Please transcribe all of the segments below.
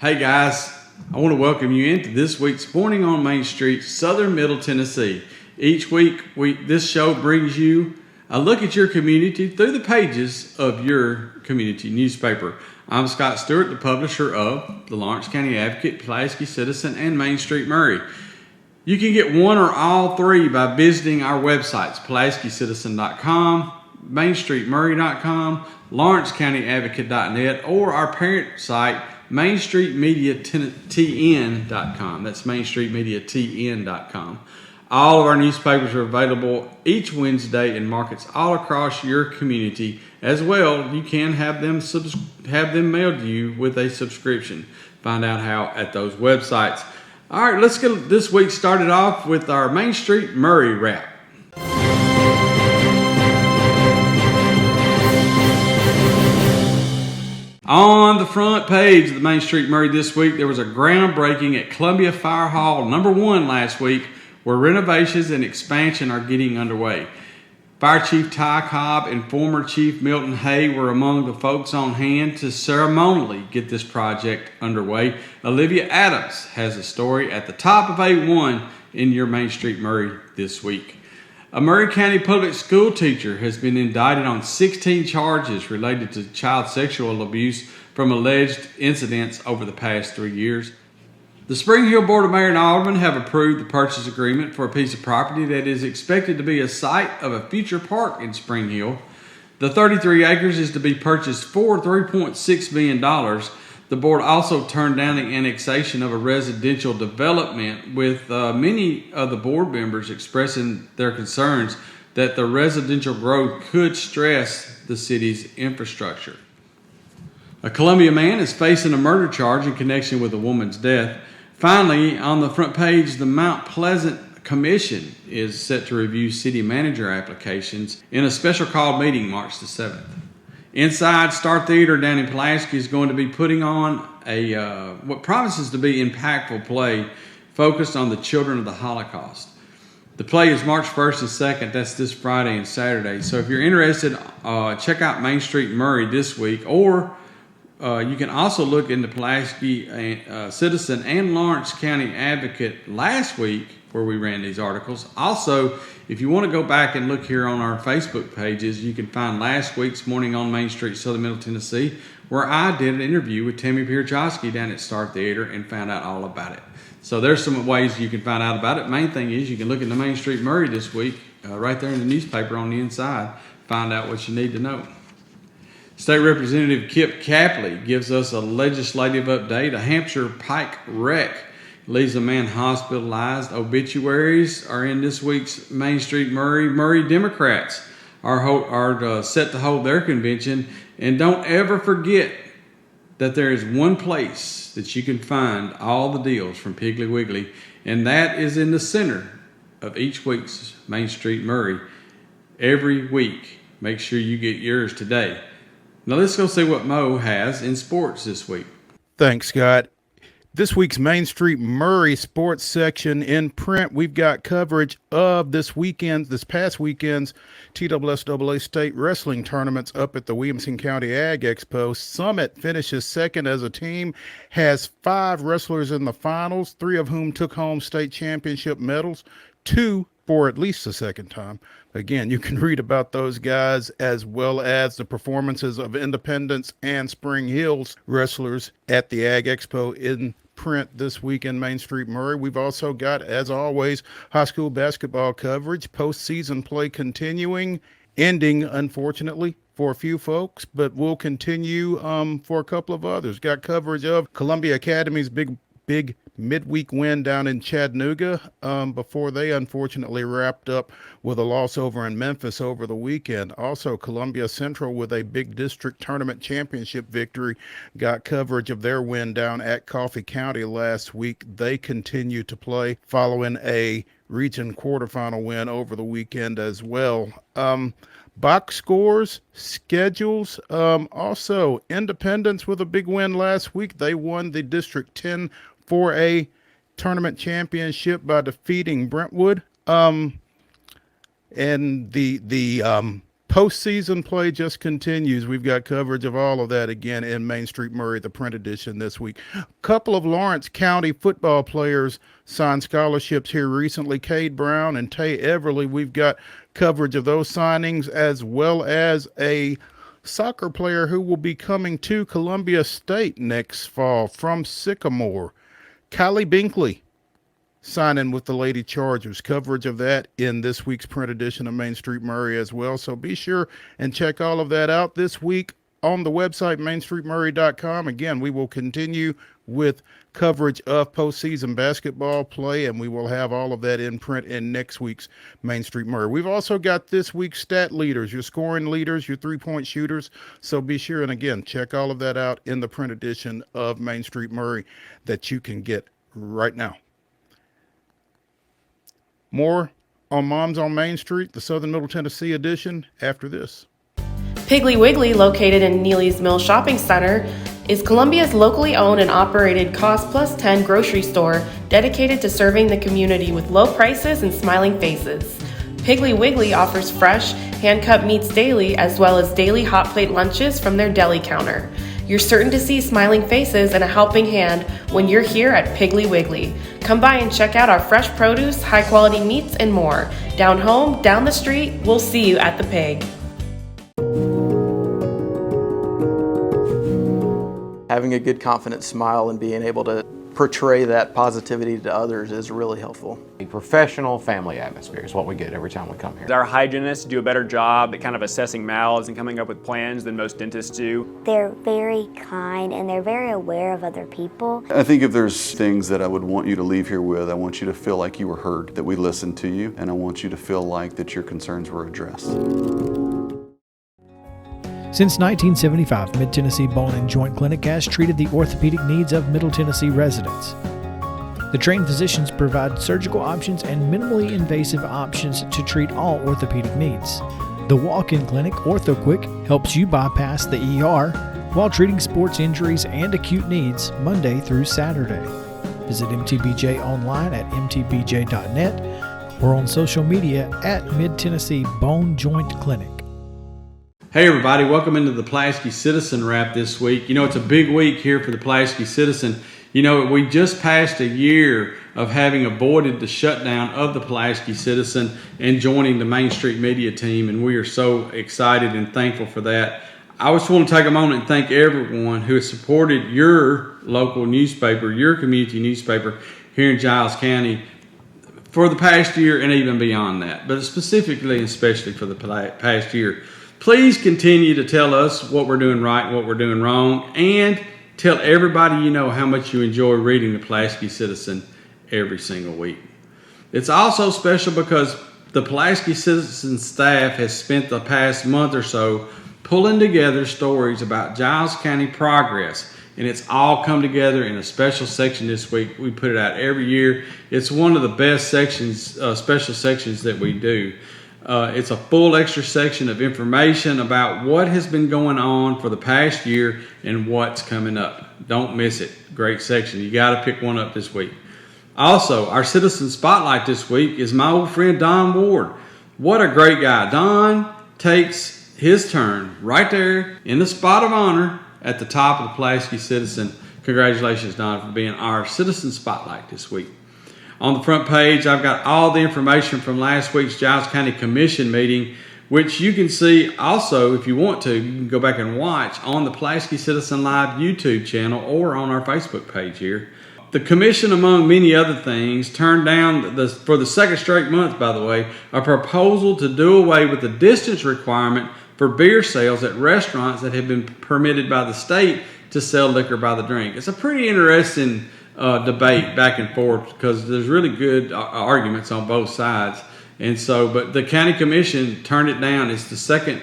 Hey guys, I want to welcome you into this week's Morning on Main Street, Southern Middle Tennessee. Each week, this show brings you a look at your community through the pages of your community newspaper. I'm Scott Stewart, the publisher of the Lawrence County Advocate, Pulaski Citizen, and Main Street Maury. You can get one or all three by visiting our websites, PulaskiCitizen.com, MainStreetMaury.com, LawrenceCountyAdvocate.net, or our parent site, MainStreetMediaTN.com. That's MainStreetMediaTN.com. All of our newspapers are available each Wednesday in markets all across your community. As well, you can have them mailed to you with a subscription. Find out how at those websites. All right, let's get this week started off with our Main Street Maury wrap. On the front page of the Main Street Maury this week, there was a groundbreaking at Columbia Fire Hall #1 last week, where renovations and expansion are getting underway. Fire Chief Ty Cobb and former Chief Milton Hay were among the folks on hand to ceremonially get this project underway. Olivia Adams has a story at the top of A1 in your Main Street Maury this week. A Maury County public school teacher has been indicted on 16 charges related to child sexual abuse from alleged incidents over the past 3 years. The Spring Hill Board of Mayor and Aldermen have approved the purchase agreement for a piece of property that is expected to be a site of a future park in Spring Hill. The 33 acres is to be purchased for $3.6 million. The board also turned down the annexation of a residential development, with many of the board members expressing their concerns that the residential growth could stress the city's infrastructure. A Columbia man is facing a murder charge in connection with a woman's death. Finally, on the front page, the Mount Pleasant Commission is set to review city manager applications in a special called meeting March the 7th. Inside Star Theater down in Pulaski is going to be putting on what promises to be impactful play focused on the children of the Holocaust. The play is March 1st and 2nd. That's this Friday and Saturday. So if you're interested, check out Main Street Maury this week, or you can also look into Pulaski Citizen and Lawrence County Advocate last week, where we ran these articles. Also, if you want to go back and look here on our Facebook pages, you can find last week's Morning on Main Street, Southern Middle Tennessee, where I did an interview with Tammy Pierchowski down at Star Theater and found out all about it. So there's some ways you can find out about it. Main thing is you can look at the Main Street Maury this week, right there in the newspaper on the inside, find out what you need to know. State Representative Kip Capley gives us a legislative update. A Hampshire Pike wreck leaves a man hospitalized. Obituaries are in this week's Main Street Maury. Maury Democrats are set to hold their convention. And don't ever forget that there is one place that you can find all the deals from Piggly Wiggly, and that is in the center of each week's Main Street Maury. Every week, make sure you get yours today. Now let's go see what Mo has in sports this week. Thanks, Scott. This week's Main Street Maury sports section in print, we've got coverage of this past weekend's TSSAA state wrestling tournaments up at the Williamson County Ag Expo. Summit finishes second as a team, has 5 wrestlers in the finals, 3 of whom took home state championship medals, 2 for at least the second time. Again, you can read about those guys as well as the performances of Independence and Spring Hills wrestlers at the Ag Expo in print this week in Main Street Maury. We've also got, as always, high school basketball coverage, postseason play continuing, ending, unfortunately, for a few folks, but will continue for a couple of others. Got coverage of Columbia Academy's big midweek win down in Chattanooga before they unfortunately wrapped up with a loss over in Memphis over the weekend. Also, Columbia Central with a big district tournament championship victory got coverage of their win down at Coffee County last week. They continue to play following a region quarterfinal win over the weekend as well. Box scores, schedules, also Independence with a big win last week. They won the District 10 4A tournament championship by defeating Brentwood. And the Postseason play just continues. We've got coverage of all of that again in Main Street Maury, the print edition this week. A couple of Lawrence County football players signed scholarships here recently. Cade Brown and Tay Everly. We've got coverage of those signings, as well as a soccer player who will be coming to Columbia State next fall from Sycamore. Kylie Binkley signing with the Lady Chargers. Coverage of that in this week's print edition of Main Street Maury as well. So be sure and check all of that out this week on the website, mainstreetmaury.com. Again, we will continue with coverage of postseason basketball play, and we will have all of that in print in next week's Main Street Maury. We've also got this week's stat leaders, your scoring leaders, your three-point shooters. So be sure and, again, check all of that out in the print edition of Main Street Maury that you can get right now. More on Moms on Main Street, the Southern Middle Tennessee edition, after this. Piggly Wiggly, located in Neely's Mill Shopping Center, is Columbia's locally owned and operated Cost Plus 10 grocery store dedicated to serving the community with low prices and smiling faces. Piggly Wiggly offers fresh, hand-cut meats daily, as well as daily hot plate lunches from their deli counter. You're certain to see smiling faces and a helping hand when you're here at Piggly Wiggly. Come by and check out our fresh produce, high-quality meats, and more. Down home, down the street, we'll see you at the Pig. Having a good, confident smile and being able to portray that positivity to others is really helpful. A professional family atmosphere is what we get every time we come here. Our hygienists do a better job at kind of assessing mouths and coming up with plans than most dentists do. They're very kind and they're very aware of other people. I think if there's things that I would want you to leave here with, I want you to feel like you were heard, that we listened to you, and I want you to feel like that your concerns were addressed. Since 1975, Mid-Tennessee Bone and Joint Clinic has treated the orthopedic needs of Middle Tennessee residents. The trained physicians provide surgical options and minimally invasive options to treat all orthopedic needs. The walk-in clinic, OrthoQuick, helps you bypass the ER while treating sports injuries and acute needs Monday through Saturday. Visit MTBJ online at mtbj.net or on social media at Mid-Tennessee Bone Joint Clinic. Hey everybody, welcome into the Pulaski Citizen Wrap this week. You know, it's a big week here for the Pulaski Citizen. You know, we just passed a year of having avoided the shutdown of the Pulaski Citizen and joining the Main Street Media team, and we are so excited and thankful for that. I just want to take a moment and thank everyone who has supported your local newspaper, your community newspaper here in Giles County for the past year and even beyond that, but specifically and especially for the past year. Please continue to tell us what we're doing right and what we're doing wrong, and tell everybody you know how much you enjoy reading the Pulaski Citizen every single week. It's also special because the Pulaski Citizen staff has spent the past month or so pulling together stories about Giles County progress, and it's all come together in a special section this week. We put it out every year. It's one of the best sections, special sections that we do. It's a full extra section of information about what has been going on for the past year and what's coming up. Don't miss it. Great section. You got to pick one up this week. Also, our Citizen Spotlight this week is my old friend Don Ward. What a great guy. Don takes his turn right there in the spot of honor at the top of the Pulaski Citizen. Congratulations, Don, for being our Citizen Spotlight this week. On the front page, I've got all the information from last week's Giles County Commission meeting, which you can see also, if you want to, you can go back and watch on the Pulaski Citizen Live YouTube channel or on our Facebook page here. The commission, among many other things, turned down, for the second straight month, by the way, a proposal to do away with the distance requirement for beer sales at restaurants that have been permitted by the state to sell liquor by the drink. It's a pretty interesting debate back and forth because there's really good arguments on both sides, and so but the county commission turned it down. It's the second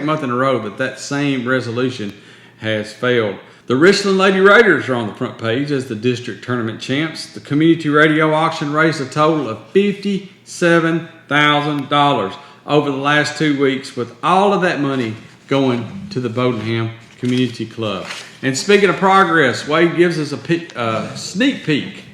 month in a row that same resolution has failed. The Richland Lady Raiders are on the front page as the district tournament champs. The community radio auction raised a total of $57,000 over the last 2 weeks, with all of that money going to the Bodenham Community Club. And speaking of progress, Wade gives us a sneak peek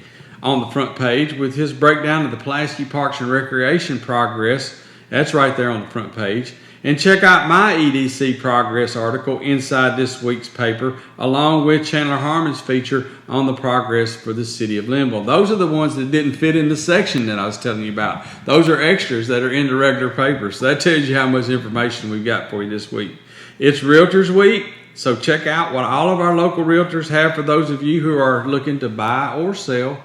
on the front page with his breakdown of the Pulaski Parks and Recreation progress That's right there on the front page. And check out my EDC progress article inside this week's paper, along with Chandler Harmon's feature on the progress for the city of Linville. Those are the ones that didn't fit in the section that I was telling you about. Those are extras that are in the regular paper. So that tells you how much information we've got for you this week. It's Realtors Week, so check out what all of our local realtors have for those of you who are looking to buy or sell.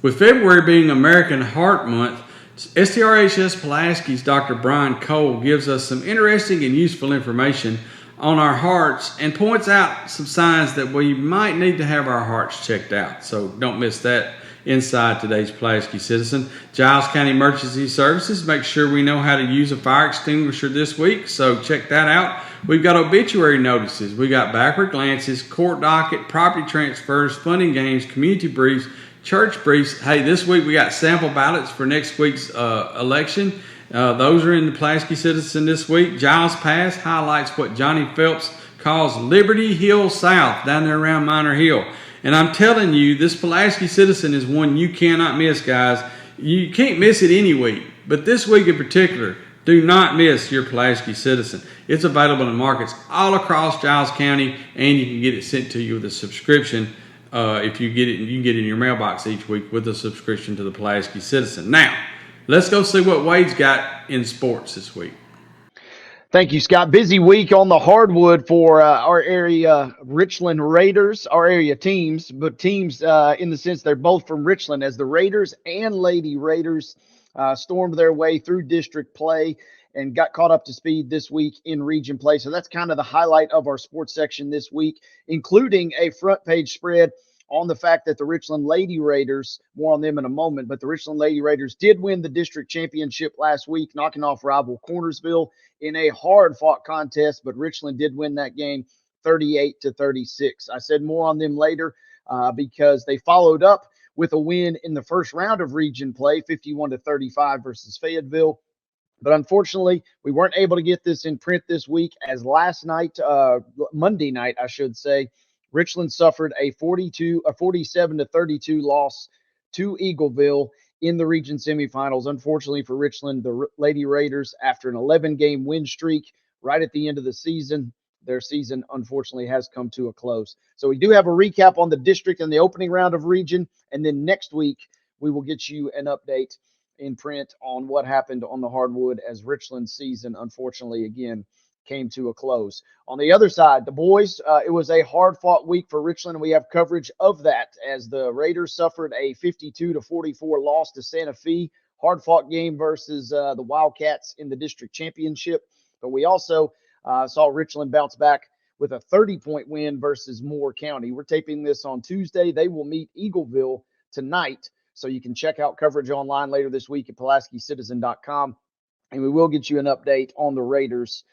With February being American Heart Month, STRHS Pulaski's Dr. Brian Cole gives us some interesting and useful information on our hearts and points out some signs that we might need to have our hearts checked out. So don't miss that inside today's Pulaski Citizen. Giles County Emergency Services makes sure we know how to use a fire extinguisher this week, so check that out. We've got obituary notices. We got backward glances, court docket, property transfers, funding games, community briefs, church briefs. Hey, this week we got sample ballots for next week's election. Those are in the Pulaski Citizen this week. Giles Pass highlights what Johnny Phelps calls Liberty Hill South down there around Minor Hill. And I'm telling you, this Pulaski Citizen is one you cannot miss, guys. You can't miss it any week, but this week in particular, do not miss your Pulaski Citizen. It's available in markets all across Giles County, and you can get it sent to you with a subscription. If you get it, you can get it in your mailbox each week with a subscription to the Pulaski Citizen. Now, let's go see what Wade's got in sports this week. Thank you, Scott. Busy week on the hardwood for our area Richland Raiders, our area teams, but teams in the sense they're both from Richland, as the Raiders and Lady Raiders stormed their way through district play and got caught up to speed this week in region play. So that's kind of the highlight of our sports section this week, including a front page spread on the fact that the Richland Lady Raiders, more on them in a moment, but the Richland Lady Raiders did win the district championship last week, knocking off rival Cornersville in a hard-fought contest, but Richland did win that game 38-36. I said more on them later because they followed up with a win in the first round of region play, 51-35 versus Fayetteville. But unfortunately, we weren't able to get this in print this week, as last night, Monday night, I should say, Richland suffered a 47-32 loss to Eagleville in the region semifinals. Unfortunately for Richland, the Lady Raiders, after an 11-game win streak right at the end of the season, their season unfortunately has come to a close. So we do have a recap on the district and the opening round of region, and then next week we will get you an update in print on what happened on the hardwood as Richland's season, unfortunately, again, came to a close. On the other side, the boys, it was a hard-fought week for Richland, and we have coverage of that as the Raiders suffered a 52-44 loss to Santa Fe. Hard-fought game versus the Wildcats in the district championship. But we also saw Richland bounce back with a 30-point win versus Moore County. We're taping this on Tuesday. They will meet Eagleville tonight. So you can check out coverage online later this week at PulaskiCitizen.com. And we will get you an update on the Raiders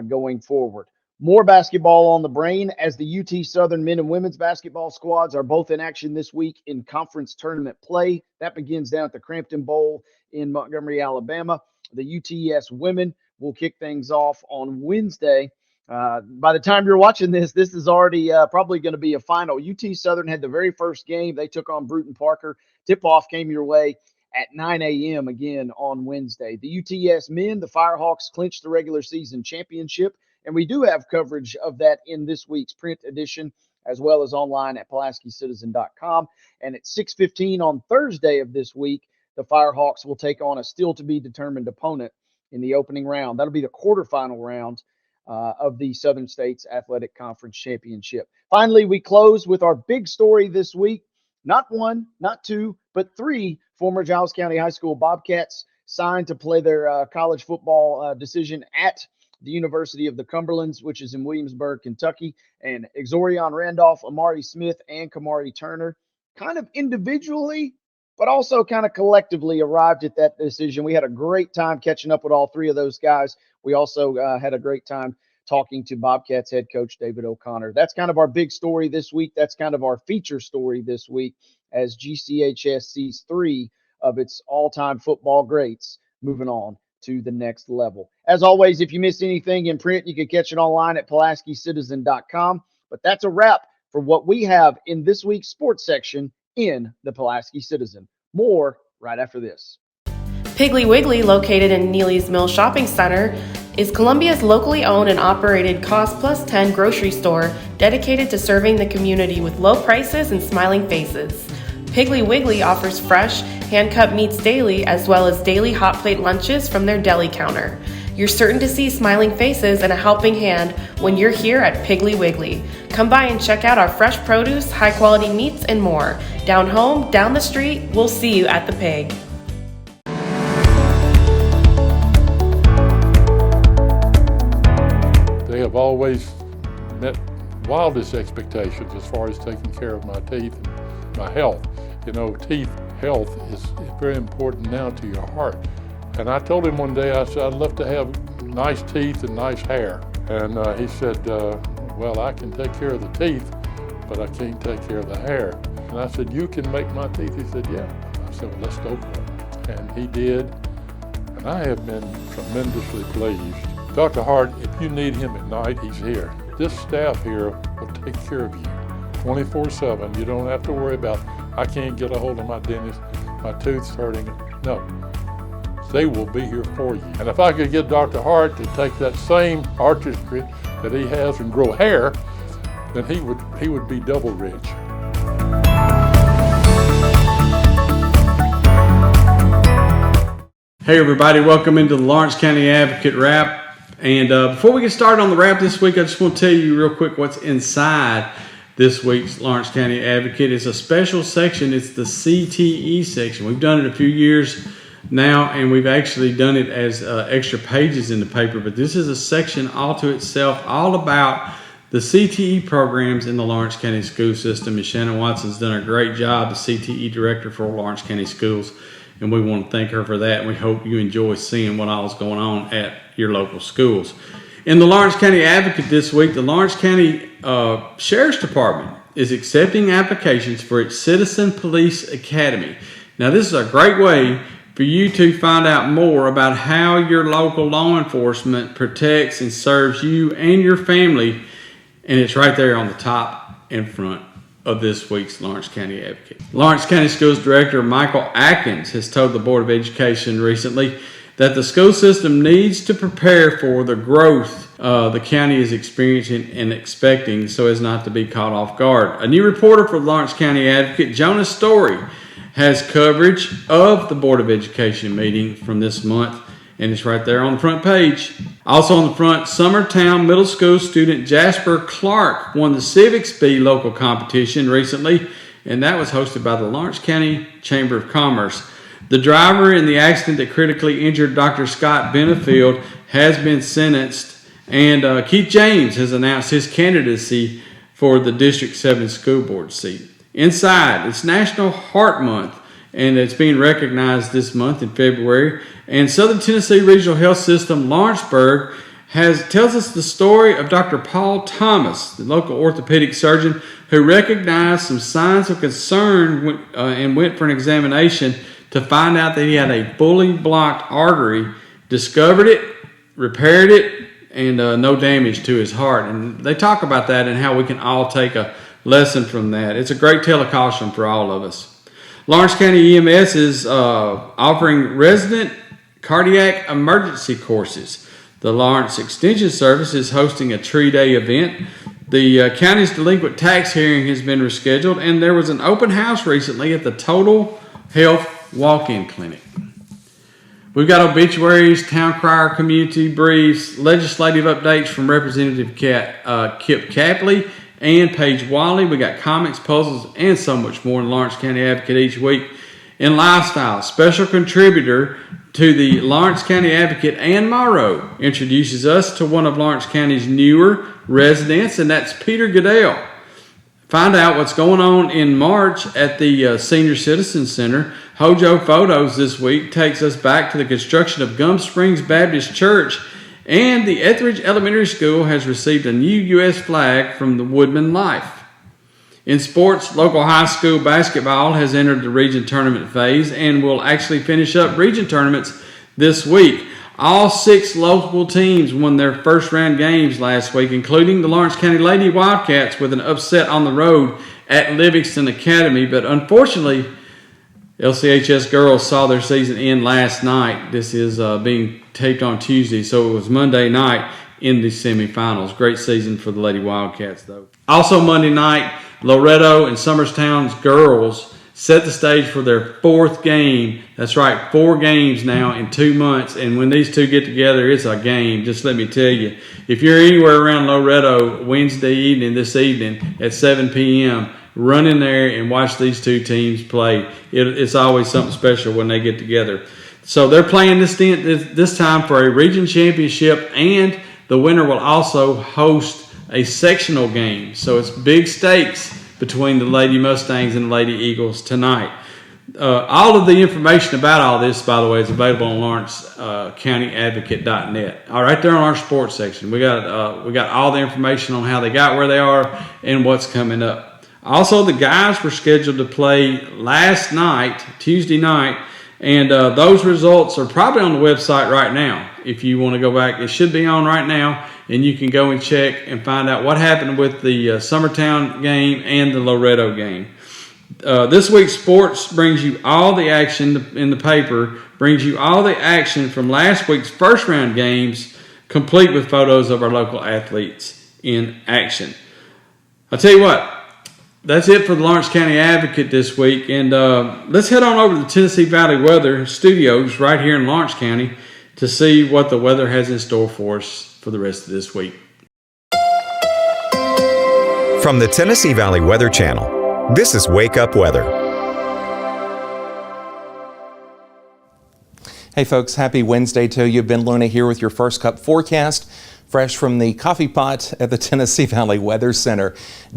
going forward. More basketball on the brain as the UT Southern men and women's basketball squads are both in action this week in conference tournament play. That begins down at the Crampton Bowl in Montgomery, Alabama. The UTS women will kick things off on Wednesday. By the time you're watching this, this is already probably going to be a final. UT Southern had the very first game. They took on Bruton Parker. Tip-off came your way at 9 a.m. again on Wednesday. The UTS men, the Firehawks, clinched the regular season championship, and we do have coverage of that in this week's print edition, as well as online at PulaskiCitizen.com. And at 6:15 on Thursday of this week, the Firehawks will take on a still-to-be-determined opponent in the opening round. That'll be the quarterfinal round of the Southern States Athletic Conference Championship. Finally, we close with our big story this week. Not one, not two, but three former Giles County High School Bobcats signed to play their college football decision at the University of the Cumberlands, which is in Williamsburg, Kentucky. And Exorion Randolph, Amari Smith, and Kamari Turner kind of individually, but also kind of collectively arrived at that decision. We had a great time catching up with all three of those guys. We also had a great time talking to Bobcats head coach David O'Connor. That's kind of our big story this week. That's kind of our feature story this week as GCHS sees three of its all-time football greats moving on to the next level. As always, if you missed anything in print, you can catch it online at PulaskiCitizen.com. But that's a wrap for what we have in this week's sports section in the Pulaski Citizen. More right after this. Piggly Wiggly, located in Neely's Mill Shopping Center, is Columbia's locally owned and operated Cost Plus 10 grocery store dedicated to serving the community with low prices and smiling faces. Piggly Wiggly offers fresh, hand-cut meats daily as well as daily hot plate lunches from their deli counter. You're certain to see smiling faces and a helping hand when you're here at Piggly Wiggly. Come by and check out our fresh produce, high-quality meats, and more. Down home, down the street, we'll see you at the Pig. They have always met wildest expectations as far as taking care of my teeth and my health. You know, teeth health is very important now to your heart. And I told him one day, I said, I'd love to have nice teeth and nice hair. And he said, well, I can take care of the teeth, but I can't take care of the hair. And I said, you can make my teeth? He said, yeah. I said, well, let's go for it. And he did. And I have been tremendously pleased. Dr. Hart, if you need him at night, he's here. This staff here will take care of you 24/7. You don't have to worry about, I can't get a hold of my dentist, my tooth's hurting. No, they will be here for you. And if I could get Dr. Hart to take that same artistry that he has and grow hair, then he would be double rich. Hey everybody, welcome into the Lawrence County Advocate Wrap. And before we get started on the wrap this week, I just want to tell you real quick what's inside this week's Lawrence County Advocate. It's a special section. It's the CTE section. We've done it a few years now, and we've actually done it as extra pages in the paper. But this is a section all to itself, all about the CTE programs in the Lawrence County school system. And Shannon Watson's done a great job, the CTE director for Lawrence County Schools. And we want to thank her for that. And we hope you enjoy seeing what all is going on at your local schools. In the Lawrence County Advocate this week, the Lawrence County Sheriff's Department is accepting applications for its Citizen Police Academy. Now, this is a great way for you to find out more about how your local law enforcement protects and serves you and your family. And it's right there on the top and front of this week's Lawrence County Advocate. Lawrence County Schools Director Michael Atkins has told the Board of Education recently that the school system needs to prepare for the growth the county is experiencing and expecting so as not to be caught off guard. A new reporter for the Lawrence County Advocate, Jonah Story, has coverage of the Board of Education meeting from this month, and it's right there on the front page. Also on the front, Summertown Middle School student Jasper Clark won the Civics Bee local competition recently, and that was hosted by the Lawrence County Chamber of Commerce. The driver in the accident that critically injured Dr. Scott Benefield has been sentenced, and Keith James has announced his candidacy for the District 7 school board seat. Inside, it's National Heart Month, and it's being recognized this month in February. And Southern Tennessee Regional Health System Lawrenceburg tells us the story of Dr. Paul Thomas, the local orthopedic surgeon who recognized some signs of concern and went for an examination to find out that he had a fully blocked artery, discovered it, repaired it, and no damage to his heart. And they talk about that and how we can all take a lesson from that. It's a great tale of caution for all of us. Lawrence County EMS is offering resident cardiac emergency courses. The Lawrence Extension Service is hosting a tree day event. The county's delinquent tax hearing has been rescheduled, and there was an open house recently at the Total Health Walk-in Clinic. We've got obituaries, town crier, community briefs, legislative updates from Representative Kip Capley and Paige Wally. We got comics, puzzles, and so much more in Lawrence County Advocate each week. In lifestyle, special contributor to the Lawrence County Advocate, Ann Morrow, introduces us to one of Lawrence County's newer residents, and that's Peter Goodell. Find out what's going on in March at the Senior Citizen Center. Hojo Photos this week takes us back to the construction of Gum Springs Baptist Church, and the Etheridge Elementary School has received a new U.S. flag from the Woodman Life. In sports, local high school basketball has entered the region tournament phase and will actually finish up region tournaments this week. All 6 local teams won their first round games last week, including the Lawrence County Lady Wildcats with an upset on the road at Livingston Academy. But unfortunately, LCHS girls saw their season end last night. This is being taped on Tuesday, so it was Monday night in the semifinals. Great season for the Lady Wildcats, though. Also Monday night, Loretto and Summerstown's girls set the stage for their fourth game. That's right, 4 games now in 2 months. And when these two get together, it's a game. Just let me tell you, if you're anywhere around Loretto Wednesday evening, this evening at 7 p.m., run in there and watch these two teams play. It's always something special when they get together. So they're playing this time for a region championship, and the winner will also host a sectional game. So it's big stakes between the Lady Mustangs and the Lady Eagles tonight. All of the information about all this, by the way, is available on LawrenceCountyAdvocate.net. All right, there on our sports section. We got all the information on how they got where they are and what's coming up. Also, the guys were scheduled to play last night, Tuesday night, and those results are probably on the website right now. If you want to go back, it should be on right now, and you can go and check and find out what happened with the Summertown game and the Loretto game. This week's sports brings you all the action in the paper, brings you all the action from last week's first round games, complete with photos of our local athletes in action. I'll tell you what, that's it for the Lawrence County Advocate this week. And let's head on over to the Tennessee Valley Weather Studios right here in Lawrence County to see what the weather has in store for us for the rest of this week. From the Tennessee Valley Weather Channel, this is Wake Up Weather. Hey folks, happy Wednesday to you. Ben Luna here with your First Cup forecast, fresh from the coffee pot at the Tennessee Valley Weather Center.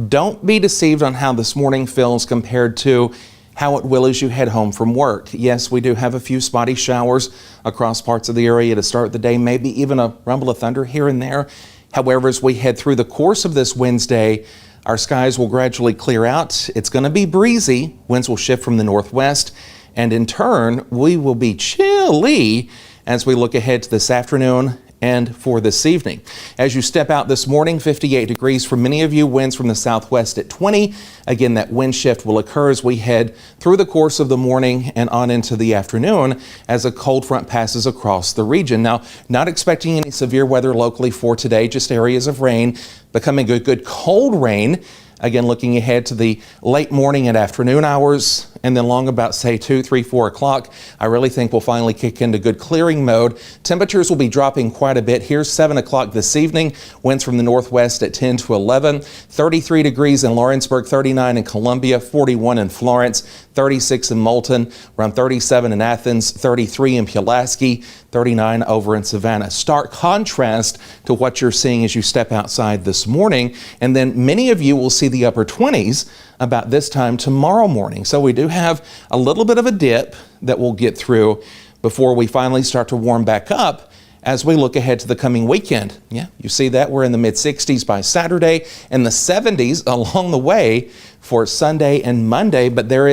Don't be deceived on how this morning feels compared to how it will as you head home from work. Yes, we do have a few spotty showers across parts of the area to start the day, maybe even a rumble of thunder here and there. However, as we head through the course of this Wednesday, our skies will gradually clear out. It's going to be breezy. Winds will shift from the northwest, and in turn, we will be chilly as we look ahead to this afternoon and for this evening. As you step out this morning, 58 degrees for many of you, winds from the southwest at 20. Again, that wind shift will occur as we head through the course of the morning and on into the afternoon as a cold front passes across the region. Now, not expecting any severe weather locally for today, just areas of rain, becoming a good cold rain. Again, looking ahead to the late morning and afternoon hours, and then long about, say, 2, 3, 4 o'clock, I really think we'll finally kick into good clearing mode. Temperatures will be dropping quite a bit. Here's 7 o'clock this evening. Winds from the northwest at 10 to 11. 33 degrees in Lawrenceburg, 39 in Columbia, 41 in Florence, 36 in Moulton, around 37 in Athens, 33 in Pulaski, 39 over in Savannah. Stark contrast to what you're seeing as you step outside this morning. And then many of you will see the upper 20s about this time tomorrow morning. So we do have a little bit of a dip that we'll get through before we finally start to warm back up as we look ahead to the coming weekend. Yeah, you see that we're in the mid-60s by Saturday and the 70s along the way for Sunday and Monday, but there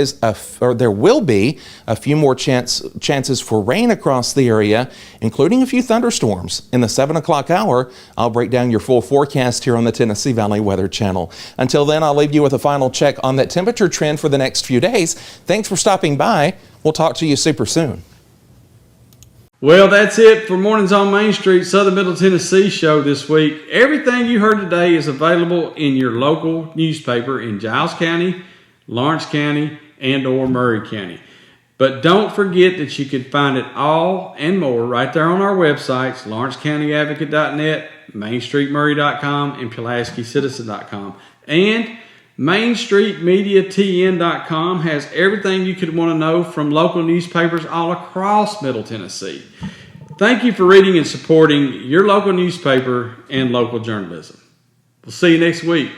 will be a few more chances for rain across the area, including a few thunderstorms. In the 7 o'clock hour, I'll break down your full forecast here on the Tennessee Valley Weather Channel. Until then, I'll leave you with a final check on that temperature trend for the next few days. Thanks for stopping by. We'll talk to you super soon. Well, that's it for Mornings on Main Street, Southern Middle Tennessee show this week. Everything you heard today is available in your local newspaper in Giles County, Lawrence County, and or Maury County. But don't forget that you can find it all and more right there on our websites, LawrenceCountyAdvocate.net, MainStreetMurray.com, and PulaskiCitizen.com. And MainStreetMediaTN.com has everything you could want to know from local newspapers all across Middle Tennessee. Thank you for reading and supporting your local newspaper and local journalism. We'll see you next week.